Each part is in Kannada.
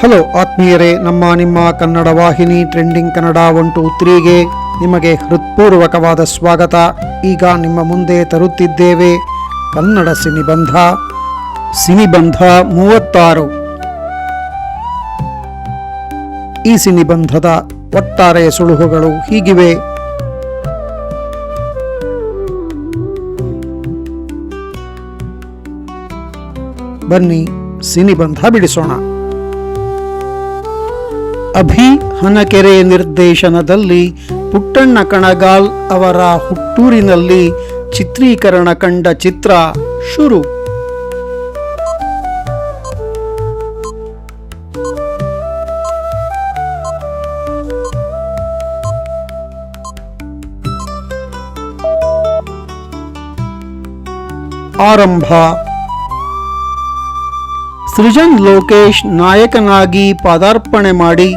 ಹಲೋ ಆತ್ಮೀಯರೇ, ನಿಮ್ಮ ಕನ್ನಡ ವಾಹಿನಿ ಟ್ರೆಂಡಿಂಗ್ ಕನ್ನಡ 123ಗೆ ನಿಮಗೆ ಹೃತ್ಪೂರ್ವಕವಾದ ಸ್ವಾಗತ. ಈಗ ನಿಮ್ಮ ಮುಂದೆ ತರುತ್ತಿದ್ದೇವೆ ಕನ್ನಡ ಸಿನಿಬಂಧ 36. ಈ ಸಿನಿಬಂಧದ ಒಟ್ಟಾರೆ ಸುಳುಹುಗಳು ಹೀಗಿವೆ. ಬನ್ನಿ ಸಿನಿಬಂಧ ಬಿಡಿಸೋಣ. ಅಭಿ ಹನಕೆರೆ ನಿರ್ದೇಶನದಲ್ಲಿ ಪುಟ್ಟಣ್ಣ ಕಣಗಾಲ್ ಅವರ ಹುಟ್ಟೂರಿನಲ್ಲಿ ಚಿತ್ರೀಕರಣ ಕಂಡ ಚಿತ್ರ ಶುರು. ಆರಂಭ. ಸೃಜನ್ ಲೋಕೇಶ್ ನಾಯಕನಾಗಿ ಪಾದಾರ್ಪಣೆ ಮಾಡಿ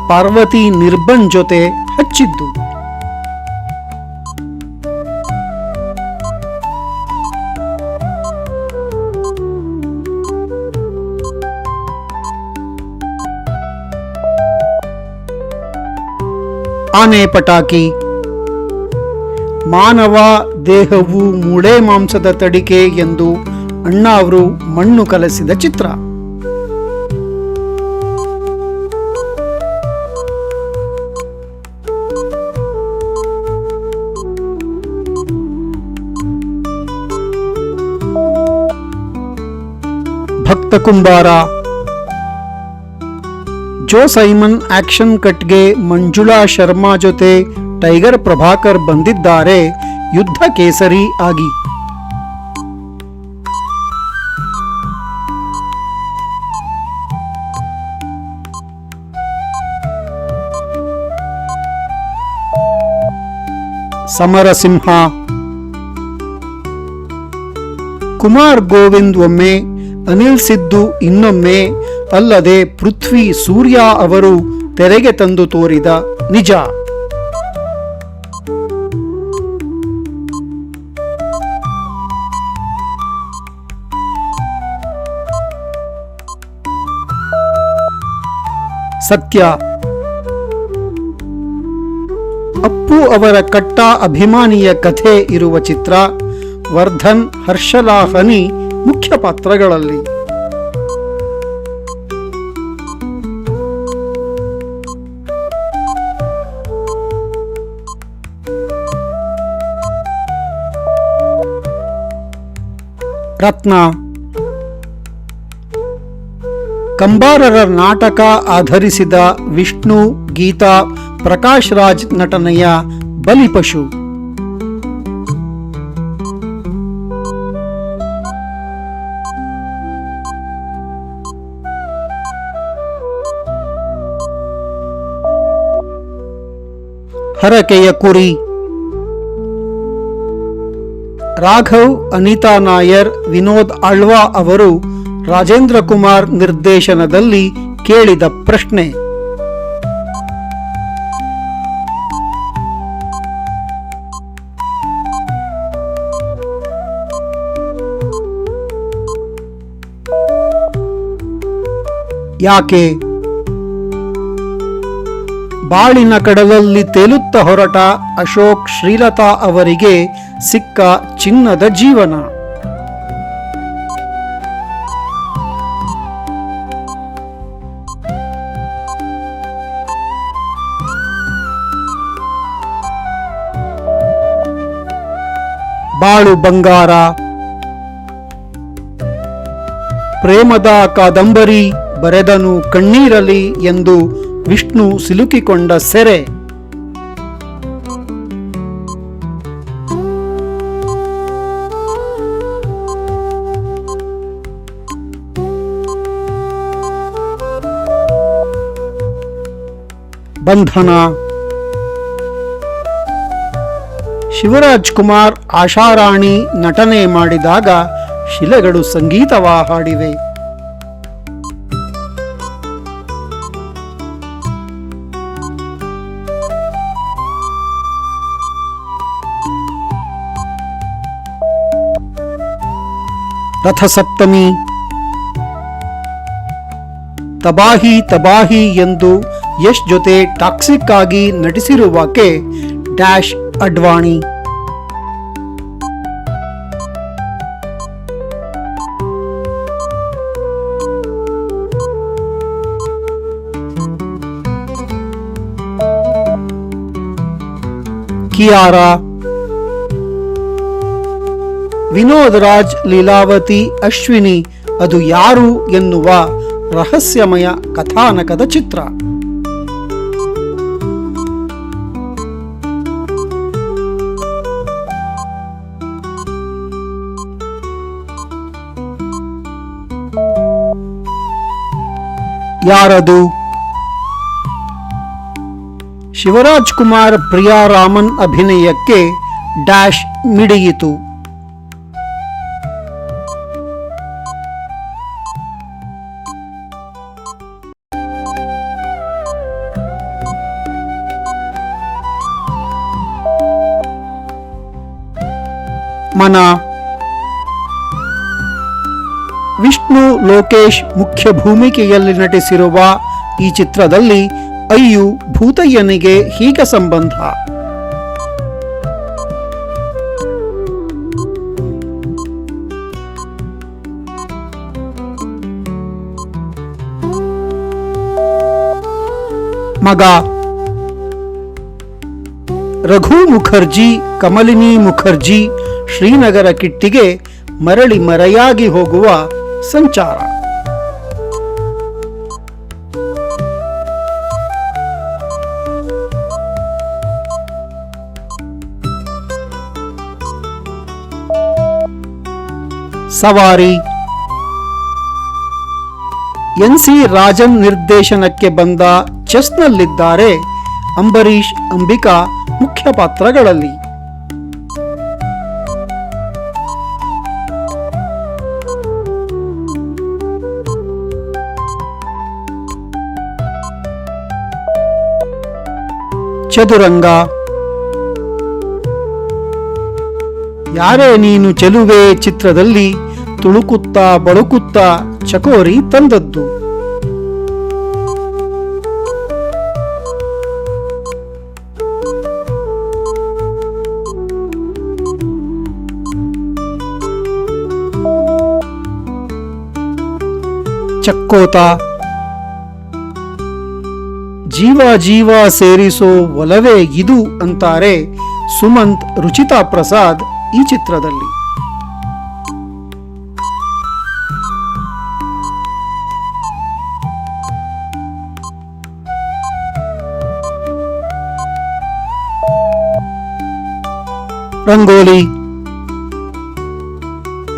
ಪಾರ್ವತಿ ನಿರ್ಬನ್ ಜೊತೆ ಹಚ್ಚಿದ್ದು. ಆನೆ ಪಟಾಕಿ. ಮಾನವ ದೇಹವು ಮೂಳೆ ಮಾಂಸದ ತಡಿಕೆ ಎಂದು ಅಣ್ಣ ಅವರು ಮಣ್ಣು ಕಲಸಿದ ಚಿತ್ರ. ಭಕ್ತ ಕುಂಬಾರ. ಜೋ ಸೈಮನ್ ಆಕ್ಷನ್ ಕಟ್ಗೆ ಮಂಜುಳಾ ಶರ್ಮಾ ಜೊತೆ ಟೈಗರ್ ಪ್ರಭಾಕರ್ ಬಂದಿದ್ದಾರೆ ಯುದ್ಧ ಕೇಸರಿ ಆಗಿ. ಸಮರಸಿಂಹ. ಕುಮಾರ್ ಗೋವಿಂದ್ ಒಮ್ಮೆ, ಅನಿಲ್ ಸಿದ್ದು ಇನ್ನೊಮ್ಮೆ, ಅಲ್ಲದೆ ಪೃಥ್ವಿ ಸೂರ್ಯ ಅವರು ತೆರೆಗೆ ತಂದು ತೋರಿದ ನಿಜ. ಸತ್ಯ. ಅಪ್ಪು ಅವರ ಕಟ್ಟ ಅಭಿಮಾನಿಯ ಕಥೆ ಇರುವ ಚಿತ್ರ. ವರ್ಧನ್, ಹರ್ಷಲಾ ಹನಿ ಮುಖ್ಯ ಪಾತ್ರಗಳಲ್ಲಿ. ರತ್ನ. ಕಂಬಾರರ ನಾಟಕ ಆಧರಿಸಿದ ವಿಷ್ಣು, ಗೀತಾ, ಪ್ರಕಾಶ್ ರಾಜ್ ನಟನೆಯ ಬಲಿಪಶು. ಹರಕೆಯ ಕುರಿ. ರಾಘವ್, ಅನಿತಾ ನಾಯರ್, ವಿನೋದ್ ಆಳ್ವಾ ಅವರು ರಾಜೇಂದ್ರ ಕುಮಾರ್ ನಿರ್ದೇಶನದಲ್ಲಿ ಕೇಳಿದ ಪ್ರಶ್ನೆ. ಯಾಕೆ? ಬಾಳಿನ ಕಡಲಲ್ಲಿ ತೇಲುತ್ತ ಹೊರಟ ಅಶೋಕ್ ಶ್ರೀಲತಾ ಅವರಿಗೆ ಸಿಕ್ಕ ಚಿನ್ನದ ಜೀವನ. ಬಾಳು ಬಂಗಾರ. ಪ್ರೇಮದ ಕಾದಂಬರಿ ಬರೆದನು ಕಣ್ಣೀರಲಿ ಎಂದು ವಿಷ್ಣು ಸಿಲುಕಿಕೊಂಡ ಸೆರೆ. ಬಂಧನ. ಶಿವರಾಜ್ ಕುಮಾರ್, ಆಶಾರಾಣಿ ನಟನೆ ಮಾಡಿದಾಗ ಶಿಲೆಗಳು ಸಂಗೀತವ ಹಾಡಿವೆ. ರಥಸಪ್ತಮಿ. ತಬಾಹಿ ತಬಾಹಿ ಎಂದು ಯಶ್ ಜೊತೆ ಟಾಕ್ಸಿಕ್ ಆಗಿ ನಟಿಸಿರುವಾಕೆ ಡ್ಯಾಶ್ ಅಡ್ವಾಣಿ. ಕಿಯಾರಾ. ವಿನೋದ್ ರಾಜ್, ಲೀಲಾವತಿ, ಅಶ್ವಿನಿ ಅದು ಯಾರು ಎನ್ನುವ ರಹಸ್ಯಮಯ ಕಥಾನಕದ ಚಿತ್ರ. ಯಾರದು? ಶಿವರಾಜ್ ಕುಮಾರ್ ಪ್ರಿಯಾ ರಾಮನ್ ಅಭಿನಯಕ್ಕೆ ಡ್ಯಾಶ್ ಮಿಡಿಯಿತು. ಮನ. ವಿಷ್ಣು ಲೋಕೇಶ್ ಮುಖ್ಯ ಭೂಮಿಕೆಯಲ್ಲಿ ನಟಿಸಿರುವ ಈ ಚಿತ್ರದಲ್ಲಿ ಅಯ್ಯು ಭೂತಯ್ಯನಿಗೆ ಹೀಗ ಸಂಬಂಧ. ಮಗ. ರಘು ಮುಖರ್ಜಿ, ಕಮಲಿನಿ ಮುಖರ್ಜಿ ಶ್ರೀನಗರ ಕಿಟ್ಟಿಗೆ ಮರಳಿ ಮರೆಯಾಗಿ ಹೋಗುವ ಸಂಚಾರ. ಸವಾರಿ. ಎನ್.ಸಿ. ರಾಜನ್ ನಿರ್ದೇಶನಕ್ಕೆ ಬಂದ ಚೆಸ್ನಲ್ಲಿದ್ದಾರೆ ಅಂಬರೀಷ್, ಅಂಬಿಕಾ ಮುಖ್ಯ ಪಾತ್ರಗಳಲ್ಲಿ. ಚದುರಂಗ. ಯಾರೇ ನೀನು ಚೆಲುವೆ ಚಿತ್ರದಲ್ಲಿ ತುಳುಕುತ್ತಾ ಬಳುಕುತ್ತಾ ಚಕೋರಿ ತಂದದ್ದು. ಚಕ್ಕೋತ. ಜೀವ ಜೀವ ಸೇರಿಸೋ ಒಲವೇ ಇದು ಅಂತಾರೆ ಸುಮಂತ್, ರುಚಿತಾ ಪ್ರಸಾದ್ ಈ ಚಿತ್ರದಲ್ಲಿ. ರಂಗೋಲಿ.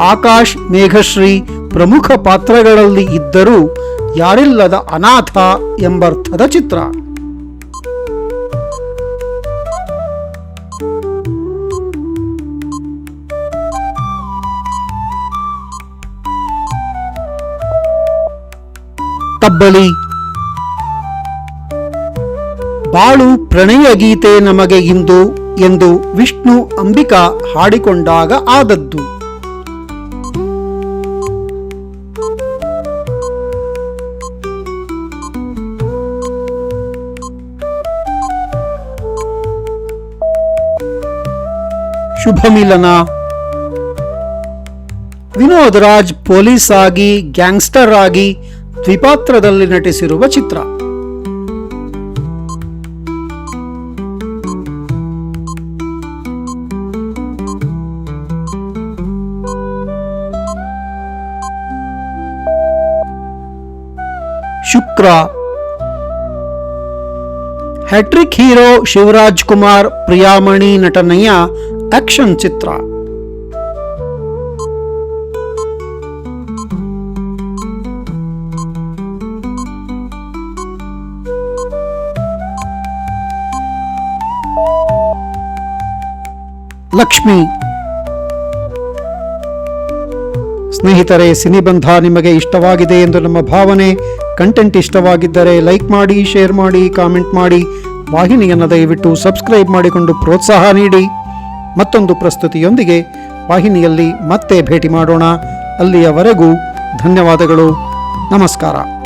ಆಕಾಶ್, ಮೇಘಶ್ರೀ ಪ್ರಮುಖ ಪಾತ್ರಗಳಲ್ಲಿ ಇದ್ದರೂ ಯಾರಿಲ್ಲದ ಅನಾಥ ಎಂಬರ್ಥದ ಚಿತ್ರ. ತಬ್ಬಲಿ. ಬಾಳು ಪ್ರಣಯ ಗೀತೆ ನಮಗೆ ಇಂದು ಎಂದು ವಿಷ್ಣು ಅಂಬಿಕಾ ಹಾಡಿಕೊಂಡಾಗ ಆದದ್ದು. ಶುಭ ಮಿಲನ. ವಿನೋದ್ ರಾಜ್ ಪೊಲೀಸ್ ಆಗಿ, ಗ್ಯಾಂಗ್ಸ್ಟರ್ ಆಗಿ ದ್ವಿಪಾತ್ರದಲ್ಲಿ ನಟಿಸಿರುವ ಚಿತ್ರ. ಶುಕ್ರ. ಹ್ಯಾಟ್ರಿಕ್ ಹೀರೋ ಶಿವರಾಜ್ ಕುಮಾರ್ ಪ್ರಿಯಾಮಣಿ ನಟನೆಯ ಆಕ್ಷನ್ ಚಿತ್ರ. ಲಕ್ಷ್ಮಿ. ಸ್ನೇಹಿತರೆ, ಸಿನಿಬಂಧ ನಿಮಗೆ ಇಷ್ಟವಾಗಿದೆ ಎಂದು ನಮ್ಮ ಭಾವನೆ. ಕಂಟೆಂಟ್ ಇಷ್ಟವಾಗಿದ್ದರೆ ಲೈಕ್ ಮಾಡಿ, ಶೇರ್ ಮಾಡಿ, ಕಾಮೆಂಟ್ ಮಾಡಿ. ವಾಹಿನಿಯನ್ನು ದಯವಿಟ್ಟು ಸಬ್ಸ್ಕ್ರೈಬ್ ಮಾಡಿಕೊಂಡು ಪ್ರೋತ್ಸಾಹ ನೀಡಿ. ಮತ್ತೊಂದು ಪ್ರಸ್ತುತಿಯೊಂದಿಗೆ ವಾಹಿನಿಯಲ್ಲಿ ಮತ್ತೆ ಭೇಟಿ ಮಾಡೋಣ. ಅಲ್ಲಿಯವರೆಗೂ ಧನ್ಯವಾದಗಳು. ನಮಸ್ಕಾರ.